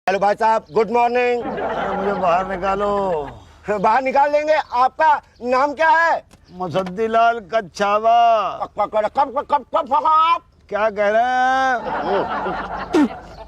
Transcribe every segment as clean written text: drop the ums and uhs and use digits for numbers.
Hello भाई साहब, good morning. मुझे बाहर निकालो। बाहर निकाल देंगे। आपका नाम क्या है? मुसद्दीलाल कच्छावा। कब क्या कह रहे हैं?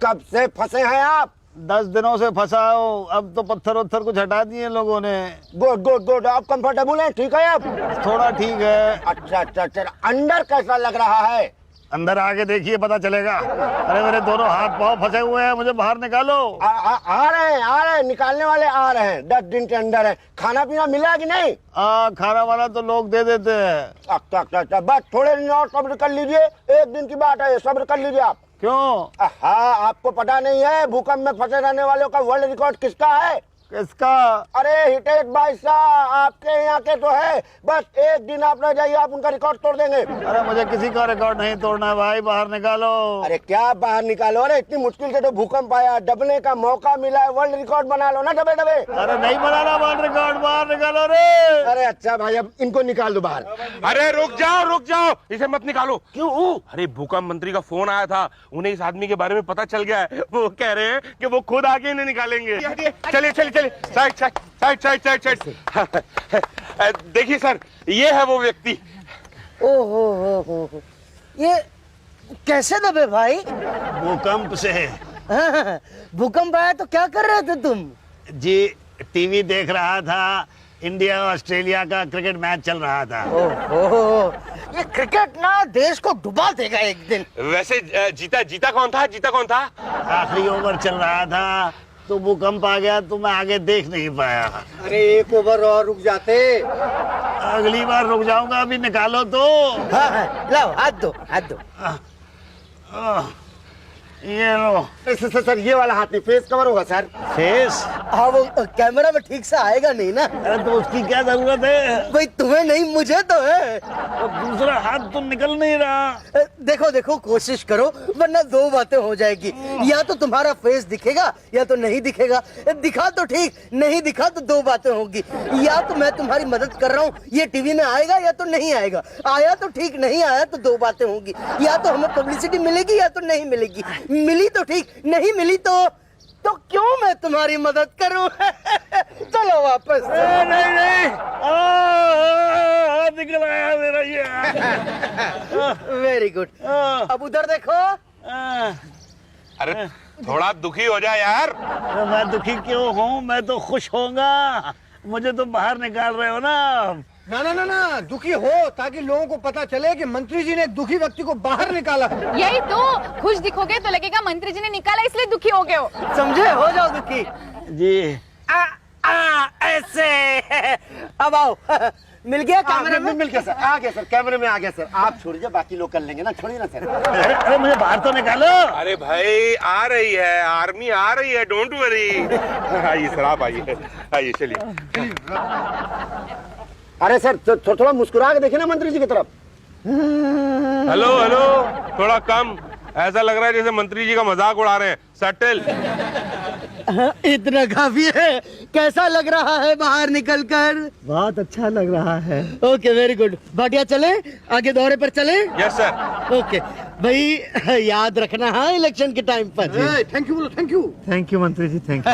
कब से फंसे हैं आप? 10 दिनों से फंसा हो। अब तो पत्थर वत्थर कुछ हटा दिए लोगों ने। Good good good. आप कंफर्टेबल हैं? ठीक है अब? थोड़ा ठीक है। अच्छा। अंदर कैसा लग रहा है? अंदर आके देखिए, पता चलेगा। अरे मेरे दोनों हाथ पांव फंसे हुए हैं, मुझे बाहर निकालो। आ रहे हैं, निकालने वाले आ रहे हैं। 10 दिन के अंदर है। खाना पीना मिला कि नहीं? खाना वाला तो लोग दे देते हैं। अच्छा, बस थोड़े दिन और सब्र कर लीजिए। 1 दिन की बात है, सब्र कर लीजिए आप। क्यों? हाँ, आपको पता नहीं है भूकंप में फंसे रहने वालों का वर्ल्ड रिकॉर्ड किसका है? किसका? अरे हितेश भाई साहब, आपके यहाँ के तो है। बस 1 दिन आप रह जाइए, आप उनका रिकॉर्ड तोड़ देंगे। अरे मुझे किसी का रिकॉर्ड नहीं तोड़ना है भाई, बाहर निकालो। अरे क्या बाहर निकालो? अरे इतनी मुश्किल से तो भूकंप आया, दबने का मौका मिला है, वर्ल्ड रिकॉर्ड बना लो ना दबे दबे। अरे नहीं बनाना वर्ल्ड रिकॉर्ड, बाहर निकालो रे। अरे अच्छा भाई, अब इनको निकाल दो बाहर। अरे रुक जाओ, इसे मत निकालो। क्यों? अरे भूकंप मंत्री का फोन आया था, उन्हें इस आदमी के बारे में पता चल गया है। वो कह रहे हैं कि वो खुद आके इन्हें निकालेंगे। चलिए साइड। देखिए सर, ये है वो व्यक्ति। ओहो, ये कैसे दबे भाई? भूकंप से। भूकंप आया तो क्या कर रहे थे तुम? जी टीवी देख रहा था, इंडिया ऑस्ट्रेलिया का क्रिकेट मैच चल रहा था। ओहो, ये क्रिकेट ना देश को डुबा देगा एक दिन। वैसे जीता कौन था? आखिरी ओवर चल रहा था तो भूकंप आ गया, तो मैं आगे देख नहीं पाया। अरे 1 ओवर और रुक जाते। अगली बार रुक जाऊंगा, अभी निकालो तो। हाँ, लाओ हाथ दो। ये लो। सर ये वाला हाथ नहीं, फेस कवर होगा सर। फेस? हाँ, वो कैमरा में ठीक से आएगा नहीं ना। अरे तो उसकी क्या जरूरत है? भाई तुम्हें नहीं, मुझे तो है। और दूसरा हाथ तो निकल नहीं रहा। देखो कोशिश करो, वरना 2 बातें हो जाएगी। या तो तुम्हारा फेस दिखेगा या तो नहीं दिखेगा। दिखा तो ठीक, नहीं दिखा तो 2 बातें होगी। या तो मैं तुम्हारी मदद कर रहा हूँ, ये टीवी में आएगा या तो नहीं आएगा। आया तो ठीक, नहीं आया तो 2 बातें होगी। या तो हमें पब्लिसिटी मिलेगी या तो नहीं मिलेगी। मिली तो ठीक, नहीं मिली तो क्यों मैं तुम्हारी मदद करूं? चलो वापस। नहीं। हाथ निकल आया मेरा ये। Very good. अब उधर देखो। अरे थोड़ा दुखी हो जा यार। मैं दुखी क्यों हूँ? मैं तो खुश होऊंगा। मुझे तो बाहर निकाल रहे हो ना। ना, दुखी हो ताकि लोगों को पता चले कि मंत्री जी ने एक दुखी व्यक्ति को बाहर निकाला। यही तो, खुश दिखोगे तो लगेगा मंत्री जी ने निकाला इसलिए दुखी हो गए हो। समझे? हो जाओ दुखी जी। ऐसे। अब आओ। मिल गया कैमरे में? मिल गया सर, आ गया सर, कैमरे में आ गया सर। आप छोड़िए, बाकी लोग कर लेंगे ना, छोड़िए ना सर। अरे मुझे बाहर तो निकालो। अरे भाई आ रही है, आर्मी आ रही है, डोंट वरी। आइए सर, आप आइए चलिए। अरे सर थोड़ा मुस्कुरा के देखिए ना मंत्री जी की तरफ। हेलो, थोड़ा कम। ऐसा लग रहा है जैसे मंत्री जी का मजाक उड़ा रहे हैं। सेटल। इतना काफी है। कैसा लग रहा है बाहर निकलकर? बहुत अच्छा लग रहा है। Okay, very good. भाटिया चले, आगे दौरे पर चले। Yes sir. ओके भाई, याद रखना है इलेक्शन के टाइम पर। थैंक यू बोलो। थैंक यू मंत्री जी, थैंक यू।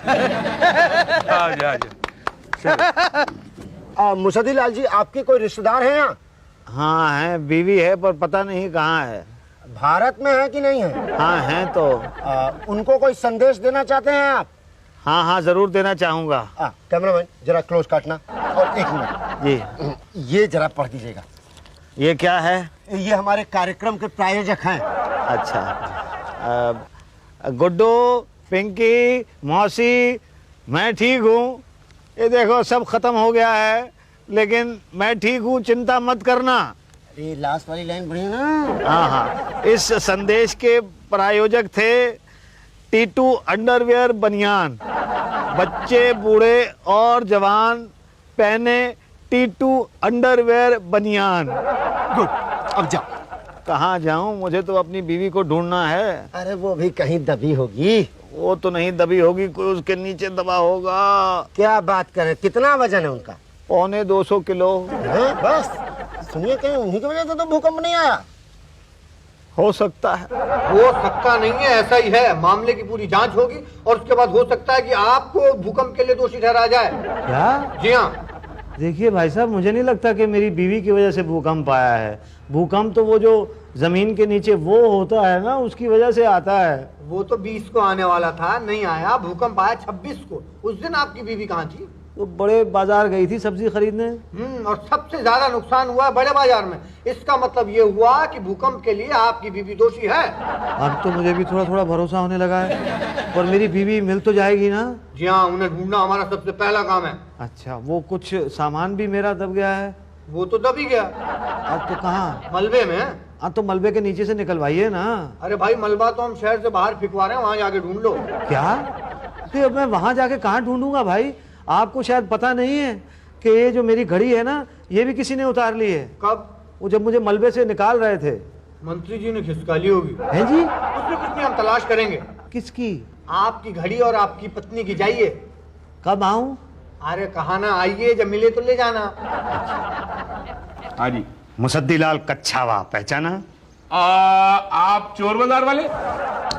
मुसद्दीलाल जी, आपके कोई रिश्तेदार हैं यहाँ? हाँ है, बीवी है पर पता नहीं कहाँ है। भारत में है कि नहीं है? हाँ है तो। उनको कोई संदेश देना चाहते हैं आप? हाँ जरूर देना चाहूंगा। कैमरामैन जरा क्लोज काटना। और 1 मिनट जी। ये जरा पढ़ दीजिएगा। ये क्या है? ये हमारे कार्यक्रम के प्रायोजक हैं। अच्छा। गुड्डू, पिंकी, मौसी, मैं ठीक हूँ। ये देखो सब खत्म हो गया है, लेकिन मैं ठीक हूँ, चिंता मत करना। ये लास्ट वाली लाइन बढ़िया ना। हाँ। इस संदेश के प्रायोजक थे टीटू अंडरवियर बनियान। बच्चे, बूढ़े और जवान पहने टीटू अंडरवियर बनियान। गुड, अब जाओ। कहाँ जाऊँ? मुझे तो अपनी बीवी को ढूंढना है। अरे वो भी कहीं दबी होगी। वो तो नहीं दबी होगी, कोई उसके नीचे दबा होगा। क्या बात करें, कितना वजन है उनका? 250 किलो। बस सुनिए, कहीं उन्हीं की वजह से तो भूकंप नहीं आया। हो सकता है। हो सकता नहीं है, ऐसा ही है। मामले की पूरी जांच होगी और उसके बाद हो सकता है कि आपको भूकंप के लिए दोषी ठहराया जाए। क्या? जी हाँ। देखिए भाई साहब, मुझे नहीं लगता कि मेरी बीवी की वजह से भूकंप आया है। भूकंप तो वो जो जमीन के नीचे वो होता है ना, उसकी वजह से आता है। वो तो 20 को आने वाला था, नहीं आया। भूकंप आया 26 को। उस दिन आपकी बीवी कहाँ थी? वो बड़े बाजार गई थी सब्जी खरीदने। और सबसे ज्यादा नुकसान हुआ बड़े बाजार में। इसका मतलब ये हुआ कि भूकंप के लिए आपकी बीवी दोषी है। अब तो मुझे भी थोड़ा थोड़ा भरोसा होने लगा है। और मेरी बीवी मिल तो जाएगी ना? जी हाँ, उन्हें ढूंढना हमारा सबसे पहला काम है। अच्छा, वो कुछ सामान भी मेरा दब गया है। वो तो दब ही गया। अब तो कहाँ? मलबे में। हाँ, तो मलबे के नीचे से निकलवाइए ना। अरे भाई, मलबा तो हम शहर से बाहर फिकवा रहे हैं, वहां जाके ढूंढ लो। क्या? तो मैं वहां जाके कहाँ ढूंढूंगा भाई? आपको शायद पता नहीं है कि ये जो मेरी घड़ी है ना, ये भी किसी ने उतार ली है। कब? वो जब मुझे मलबे से निकाल रहे थे। मंत्री जी ने खिसका ली होगी। है जी? उसमें कुछ नहीं, हम तलाश करेंगे। किसकी? आपकी घड़ी और आपकी पत्नी की। जाइए। कब आऊं? अरे कहा ना, आइए, जब मिले तो ले जाना। हाँ जी। मुसद्दीलाल कच्छावा पहचाना? आप चोर बाजार वाले?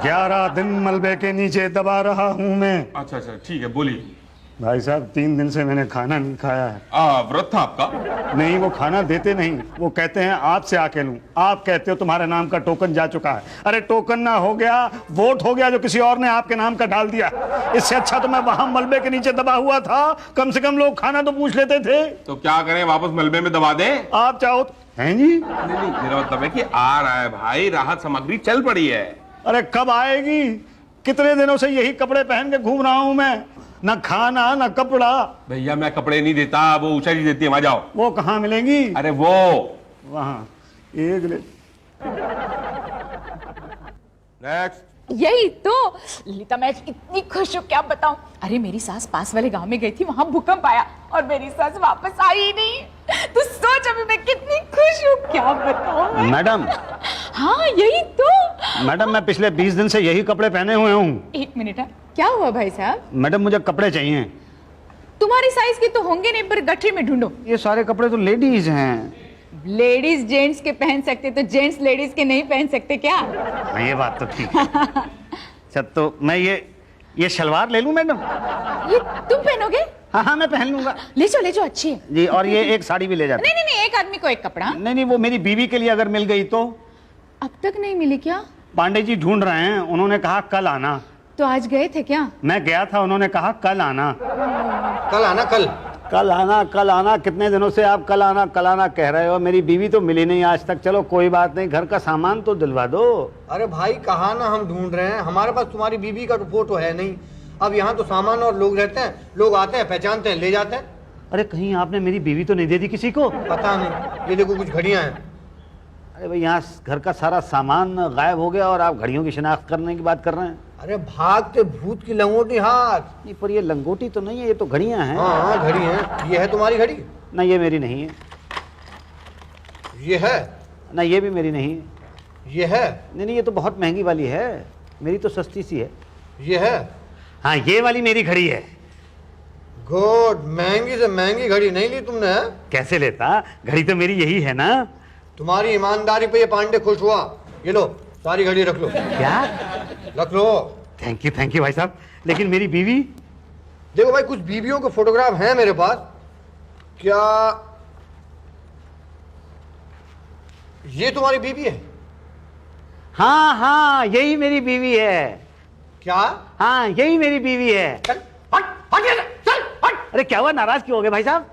11 दिन मलबे के नीचे दबा रहा हूं मैं। अच्छा अच्छा, ठीक है, बोलिए। भाई साहब, 3 दिन से मैंने खाना नहीं खाया है। व्रत था आपका? नहीं, वो खाना देते नहीं। वो कहते हैं आपसे आके लूं। आप कहते हो तुम्हारे नाम का टोकन जा चुका है। अरे टोकन ना हो गया, वोट हो गया जो किसी और ने आपके नाम का डाल दिया। इससे अच्छा तो मैं वहां मलबे के नीचे दबा हुआ था। कम से कम लोग खाना तो पूछ लेते थे। तो क्या करें, वापस मलबे में दबा दें? आप चाहो तो। हैं जी? नहीं, मेरा मतलब है कि आ रहा है भाई, राहत सामग्री चल पड़ी है। अरे कब आएगी? कितने दिनों से यही कपड़े पहन के घूम रहा हूं मैं। न खाना न कपड़ा। भैया मैं कपड़े नहीं देता, वो ऊषा जी देती है, वहां जाओ। वो कहाँ मिलेंगी? अरे वो वहां। एक ले। नेक्स्ट। यही तो ललिता, मैं इतनी खुश हूँ क्या बताऊं। अरे मेरी सास पास वाले गांव में गई थी, वहां भूकंप आया और मेरी सास वापस आई ही नहीं। तो सोच अभी मैं कितनी खुश हूँ, क्या बताऊं मैं। मैडम। हाँ यही तो। मैडम, मैं पिछले 20 दिन से यही कपड़े पहने हुए हूँ। 1 मिनट, क्या हुआ भाई साहब? मैडम, मुझे कपड़े चाहिए। तुम्हारी साइज के तो होंगे नहीं, पर गठरी में ढूंढो। ये सारे कपड़े तो लेडीज हैं। लेडीज जेंट्स के पहन सकते, तो जेंट्स लेडीज के नहीं पहन सकते क्या? हाँ, ये बात तो ठीक है। अच्छा, तो मैं ये शलवार ले लूं मैडम? ये तुम पहनोगे? हाँ हाँ, मैं पहन लूंगा। ले जाओ अच्छी है। जी, और ये एक साड़ी भी ले जाते। नहीं, एक आदमी को एक कपड़ा। नहीं, वो मेरी बीवी के लिए अगर मिल गई तो। अब तक नहीं मिली क्या? पांडे जी ढूंढ रहे हैं, उन्होंने कहा कल आना। तो आज गए थे क्या? मैं गया था, उन्होंने कहा कल आना। कल आना? कल कल आना कल आना, कितने दिनों से आप कल आना कह रहे हो। मेरी बीवी तो मिली नहीं आज तक। चलो कोई बात नहीं, घर का सामान तो दिलवा दो। अरे भाई, कहा ना हम ढूंढ रहे हैं, हमारे पास तुम्हारी बीवी का फोटो है नहीं। अब यहाँ तो सामान और लोग रहते हैं, लोग आते हैं, पहचानते हैं, ले जाते हैं। अरे कहीं आपने मेरी बीवी तो नहीं दे दी किसी को? पता नहीं, ये देखो कुछ घड़ियां हैं। अरे भाई, यहाँ घर का सारा सामान गायब हो गया और आप घड़ियों की शिनाख्त करने की बात कर रहे हैं। अरे भागते भूत की लंगोटी हाथ। नहीं, पर ये लंगोटी तो नहीं है, ये तो घड़ियां हैं। हाँ, घड़ी है। ये है तुम्हारी घड़ी? ना, ये मेरी नहीं है। ये है? ना, ये भी मेरी नहीं है। ये है? नहीं, ये तो बहुत महंगी वाली है। मेरी तो सस्ती सी है। ये है? हाँ, ये वाली मेरी घड़ी है। गुड। महंगी से महंगी घड़ी नहीं ली तुमने? कैसे लेता? घड़ी तो मेरी यही है ना। तुम्हारी ईमानदारी पे ये पांडे खुश हुआ। ये लो, सारी घड़ी रख लो। क्या? रख लो। थैंक यू भाई साहब। लेकिन मेरी बीवी? देखो भाई, कुछ बीवियों के फोटोग्राफ हैं मेरे पास। क्या ये तुम्हारी बीवी है? हाँ, यही मेरी बीवी है। क्या? हाँ, यही मेरी बीवी है। चल हट यहाँ से, चल हट। अरे क्या हुआ, नाराज क्यों हो गए भाई साहब?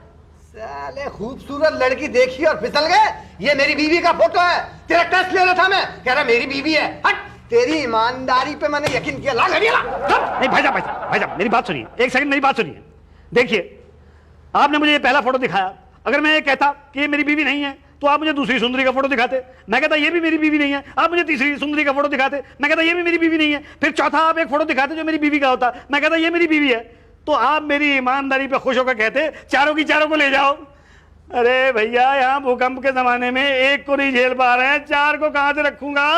साले खूबसूरत लड़की देखी और फिसल गए। ये मेरी बीवी का फोटो है। तेरा टेस्ट ले रहा था मैं, कह रहा मेरी बीवी है। हट। तेरी ईमानदारी पे मैंने यकीन किया। ला घड़ी ला। नहीं भाई साहब, मेरी बात सुनिए, एक सेकंड मेरी बात सुनिए। देखिए, आपने मुझे ये पहला फोटो दिखाया। अगर मैं ये कहता कि ये मेरी बीवी नहीं है, तो आप मुझे दूसरी सुंदरी का फोटो दिखाते। मैं कहता ये भी मेरी बीवी नहीं है, आप मुझे तीसरी सुंदरी का फोटो दिखाते। मैं कहता ये भी मेरी बीवी नहीं है। फिर चौथा आप एक फोटो दिखाते जो मेरी बीवी का होता। मैं कहता ये मेरी बीवी है। तो आप मेरी ईमानदारी पे खुश होकर कहते चारों की चारों को ले जाओ। अरे भैया, यहाँ भूकंप के जमाने में एक को नहीं झेल पा रहे हैं, 4 को कहां से रखूंगा?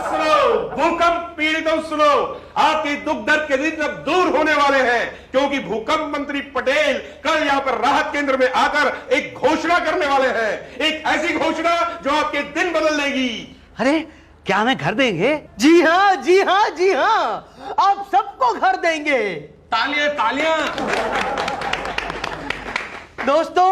सुनो, भूकंप पीड़ितों सुनो, आपके दुख दर्द के दिन अब दूर होने वाले हैं, क्योंकि भूकंप मंत्री पटेल कल यहाँ पर राहत केंद्र में आकर एक घोषणा करने वाले हैं। एक ऐसी घोषणा जो आपके दिन बदल देगी। अरे क्या हमें घर देंगे? जी हाँ, जी हाँ, जी हाँ, आप सबको घर देंगे। तालियां तालियां। दोस्तों,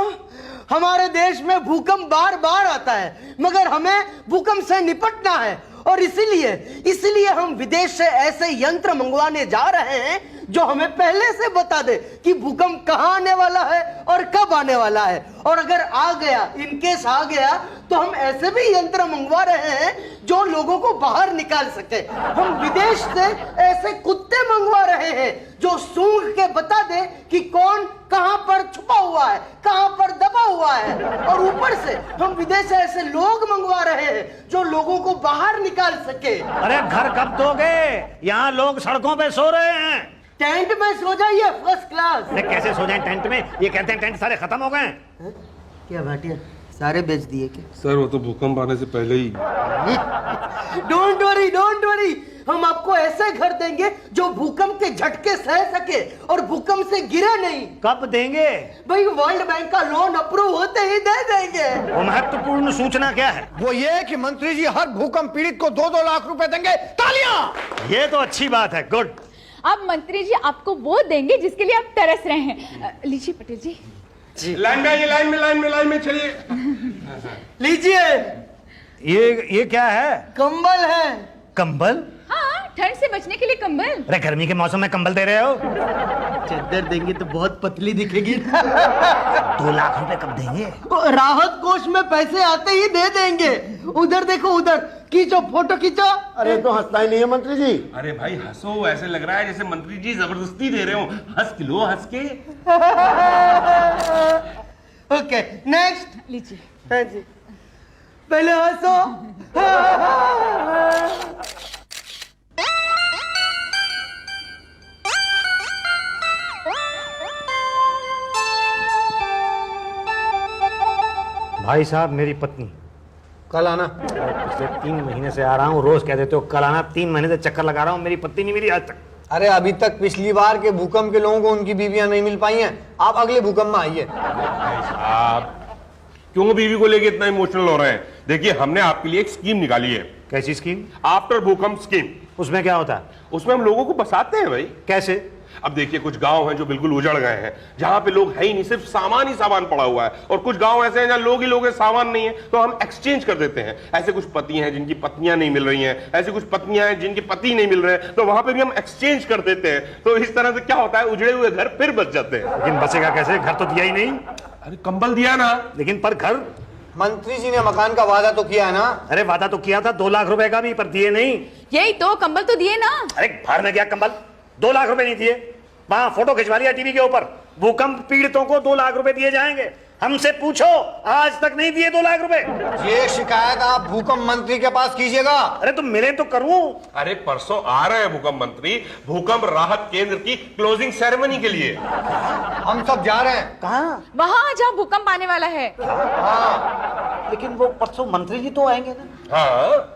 हमारे देश में भूकंप बार बार आता है, मगर हमें भूकंप से निपटना है और इसीलिए हम विदेश से ऐसे यंत्र मंगवाने जा रहे हैं जो हमें पहले से बता दे कि भूकंप कहां आने वाला है और कब आने वाला है। और अगर आ गया, इनकेस आ गया, तो हम ऐसे भी यंत्र मंगवा रहे हैं जो लोगों को बाहर निकाल सके। हम विदेश से ऐसे कुत्ते मंगवा रहे हैं जो सूंघ के बता दे कि कौन कहां पर छुपा हुआ है, कहां पर दबा हुआ है। और ऊपर से हम विदेश से ऐसे लोग मंगवा रहे हैं जो लोगों को बाहर निकाल सके। अरे घर कब दोगे? यहाँ लोग सड़कों पे सो रहे हैं। टेंट में सो जाइए, फर्स्ट क्लास। अरे कैसे सो जाएं टेंट में? ये कहते हैं टेंट सारे खत्म हो गए। क्या भाटिया, सारे बेच दिए क्या? सर वो तो भूकंप आने से पहले ही। डोंट वरी, डोंट वरी, हम आपको ऐसे घर देंगे जो भूकंप के झटके सह सके और भूकंप से गिरे नहीं। कब देंगे? भाई वर्ल्ड बैंक का लोन अप्रूव होते ही दे देंगे। वो महत्वपूर्ण सूचना क्या है? वो ये कि मंत्री जी हर भूकंप पीड़ित को 2-2 लाख रुपए देंगे। तालियां। ये तो अच्छी बात है, गुड। अब मंत्री जी आपको वो देंगे जिसके लिए आप तरस रहे हैं। लीजिए पटेल जी। लाइन में चलिए। लीजिए। ये क्या है? कंबल है। कंबल? हाँ, ठंड से बचने के लिए कंबल। अरे गर्मी के मौसम में कंबल दे रहे हो? चद्दर देंगे तो बहुत पतली दिखेगी। 2 लाख रुपए कब देंगे? राहत कोष में पैसे आते ही दे देंगे। उधर देखो, उधर खींचो, फोटो खींचो। अरे तो हंसना ही नहीं है मंत्री जी। अरे भाई हंसो, ऐसे लग रहा है जैसे मंत्री जी जबरदस्ती दे रहे हो। हंस के लो, हंस के। Okay, next. लीजिए। हाँ जी, पहले हंसो। भाई साहब, मेरी पत्नी कल आना। पिछले 3 महीने से आ रहा हूँ, रोज कह देते हो कल आना। 3 महीने से चक्कर लगा रहा हूँ, मेरी पत्नी नहीं मिली आज तक। अरे अभी तक पिछली बार के भूकंप के लोगों को उनकी बीवियां नहीं मिल पाई हैं। आप अगले भूकंप में आइए। आप क्यों बीवी को लेके इतना इमोशनल हो रहे हैं? देखिए, हमने आपके लिए एक स्कीम निकाली है। कैसी स्कीम? आफ्टर भूकंप स्कीम। उसमें क्या होता है? उसमें हम लोगों को बसाते हैं भाई। कैसे? अब देखिए, कुछ गांव हैं जो बिल्कुल उजड़ गए हैं, जहां पे लोग है ही नहीं, सिर्फ सामान ही सामान पड़ा हुआ है। और कुछ गांव ऐसे हैं जहां लोग ही लोग हैं, सामान नहीं है, तो हम एक्सचेंज कर देते हैं। ऐसे कुछ पति हैं जिनकी पत्नियां नहीं मिल रही हैं, ऐसे कुछ पत्नियां हैं जिनके पति नहीं मिल रहे हैं, तो वहां पे भी हम एक्सचेंज कर देते हैं। तो इस तरह से क्या होता है, उजड़े हुए घर फिर बच जाते हैं। लेकिन बचेगा कैसे? घर तो दिया ही नहीं। अरे कंबल दिया ना। लेकिन पर घर? मंत्री जी ने मकान का वादा तो किया है ना। अरे वादा तो किया था 2 लाख रुपए का भी, पर दिए नहीं। यही तो, कंबल तो दिए ना। अरे भाड़ में गया कंबल। 2 लाख रुपए नहीं दिए। वहां फोटो खिंचवा लिया टीवी के ऊपर, भूकंप पीड़ितों को 2 लाख रुपए दिए जाएंगे। हमसे पूछो, आज तक नहीं दिए 2 लाख रुपए। ये शिकायत आप भूकंप मंत्री के पास कीजिएगा। अरे तुम मिले तो करूं। अरे परसों आ रहे हैं भूकंप मंत्री, भूकंप राहत केंद्र की क्लोजिंग सेरेमनी के लिए। हम सब जा रहे हैं। कहाँ? वहां जहाँ भूकंप आने वाला है। लेकिन वो परसों मंत्री जी तो आएंगे ना। हाँ,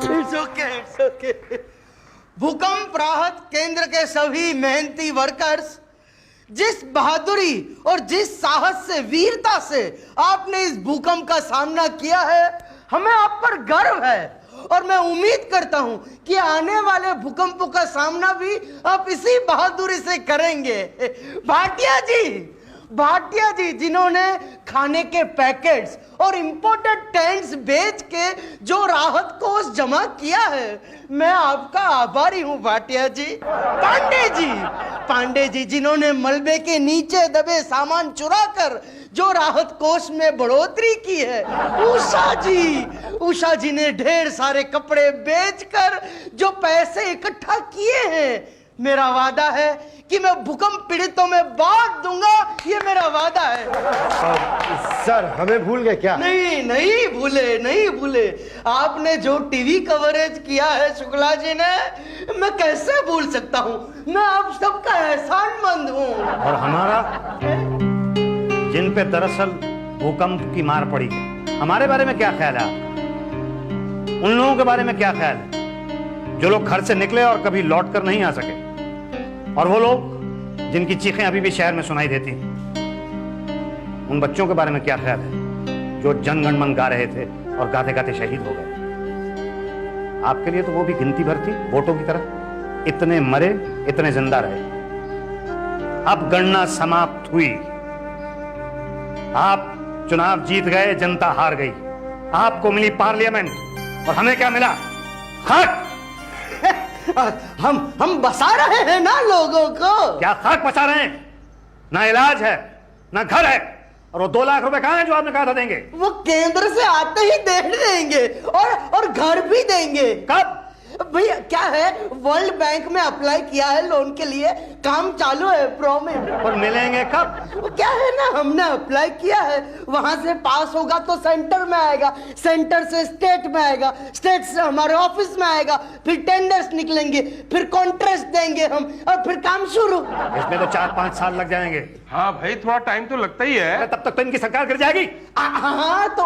It's okay, it's okay. भूकंप राहत केंद्र के सभी मेहनती वर्कर्स, जिस बहादुरी और जिस साहस से, वीरता से आपने इस भूकंप का सामना किया है, हमें आप पर गर्व है। और मैं उम्मीद करता हूं कि आने वाले भूकंपों का सामना भी आप इसी बहादुरी से करेंगे। भाटिया जी जिन्होंने खाने के पैकेट्स और इंपोर्टेड टेंट्स बेच के जो राहत कोष जमा किया है, मैं आपका आभारी हूं भाटिया जी। पांडे जी जिन्होंने मलबे के नीचे दबे सामान चुराकर जो राहत कोष में बढ़ोतरी की है। उषा जी ने ढेर सारे कपड़े बेचकर जो पैसे इकट्ठा किए हैं। मेरा वादा है कि मैं भूकंप पीड़ितों में बांट दूंगा, ये मेरा वादा है। सर हमें भूल गए क्या? नहीं भूले। आपने जो टीवी कवरेज किया है शुक्ला जी ने, मैं कैसे भूल सकता हूँ। मैं आप सबका एहसानमंद हूँ। और हमारा, जिन पे दरअसल भूकंप की मार पड़ी है, हमारे बारे में क्या ख्याल है आपका? उन लोगों के बारे में क्या ख्याल है जो लोग घर से निकले और कभी लौट कर नहीं आ सके, और वो लोग जिनकी चीखें अभी भी शहर में सुनाई देती हैं? उन बच्चों के बारे में क्या ख्याल है जो जन गण मन गा रहे थे और गाते गाते शहीद हो गए? आपके लिए तो वो भी गिनती भर थी, वोटों की तरह। इतने मरे, इतने जिंदा रहे। अब गणना समाप्त हुई। आप चुनाव जीत गए, जनता हार गई। आपको मिली पार्लियामेंट और हमें क्या मिला? खाक। हम बसा रहे हैं ना लोगों को। क्या खाक बचा रहे हैं? ना इलाज है, ना घर है, और वो 2 लाख रुपए कहां हैं जो आपने कहा था देंगे? वो केंद्र से आते ही दे देंगे और घर भी देंगे। कब? भैया क्या है, वर्ल्ड बैंक में अप्लाई किया है लोन के लिए, काम चालू है प्रो में। और मिलेंगे कब? वो क्या है ना, हमने अप्लाई किया है, वहां से पास होगा तो सेंटर में आएगा, सेंटर से स्टेट में आएगा, स्टेट से हमारे ऑफिस में आएगा, फिर टेंडर्स निकलेंगे, फिर कॉन्ट्रैक्ट देंगे हम, और फिर काम शुरू। इसमें तो 4-5 साल लग जाएंगे। हाँ भाई, थोड़ा टाइम तो लगता ही है। तब तक तो इनकी सरकार गिर जाएगी। हाँ, तो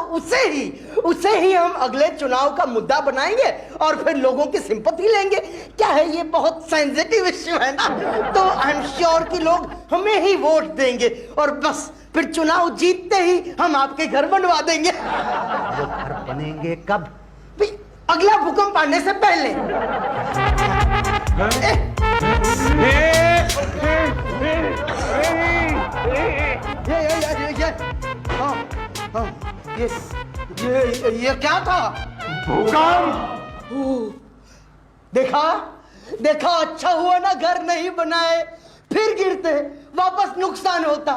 उसे ही हम अगले चुनाव का मुद्दा बनाएंगे और फिर लोगों की सिंपैथी लेंगे। क्या है, ये बहुत सेंसिटिव इश्यू है ना, तो आई एम श्योर कि लोग हमें ही वोट देंगे और बस फिर चुनाव जीतते ही हम आपके घर बनवा देंगे। वो घर बनेंगे कब? भाई, अगला भूकंप आने से पहले। ये क्या था? भूकंप। देखा अच्छा हुआ ना घर नहीं बनाए, फिर गिरते वापस नुकसान होता।